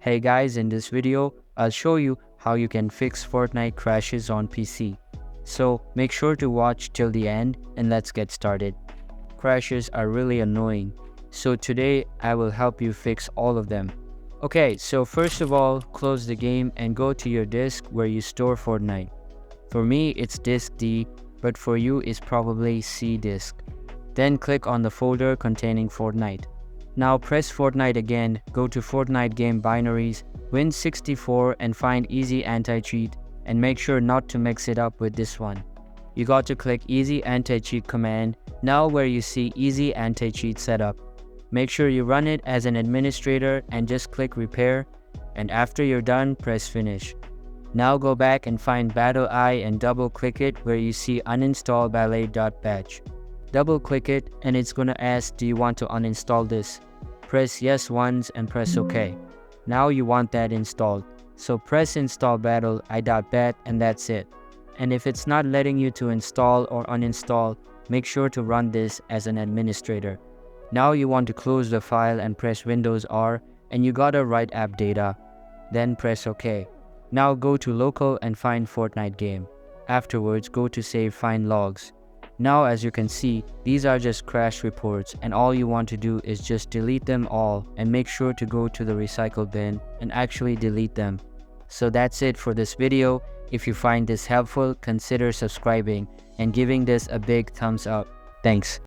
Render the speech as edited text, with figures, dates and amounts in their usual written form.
Hey guys, in this video, I'll show you how you can fix Fortnite crashes on PC. So make sure to watch till the end and let's get started. Crashes are really annoying, so today I will help you fix all of them. Okay, so first of all, close the game and go to your disk where you store Fortnite. For me, it's disk D, but for you it's probably C disk. Then click on the folder containing Fortnite. Now press Fortnite again, go to Fortnite game binaries, Win64 and find easy anti-cheat and make sure not to mix it up with this one. You got to click easy anti-cheat command, now where you see easy anti-cheat setup. Make sure you run it as an administrator and just click repair, and after you're done, press finish. Now go back and find Battle Eye and double click it where you see uninstall ballet.batch. Double click it and it's gonna ask, do you want to uninstall this? Press yes once and press OK. Now you want that installed. So press install battle.bat and that's it. And if it's not letting you to install or uninstall, make sure to run this as an administrator. Now you want to close the file and press Windows R and you gotta write app data. Then press OK. Now go to local and find Fortnite game. Afterwards go to save find logs. Now as you can see, these are just crash reports and all you want to do is just delete them all and make sure to go to the recycle bin and actually delete them. So that's it for this video. If you find this helpful, consider subscribing and giving this a big thumbs up. Thanks.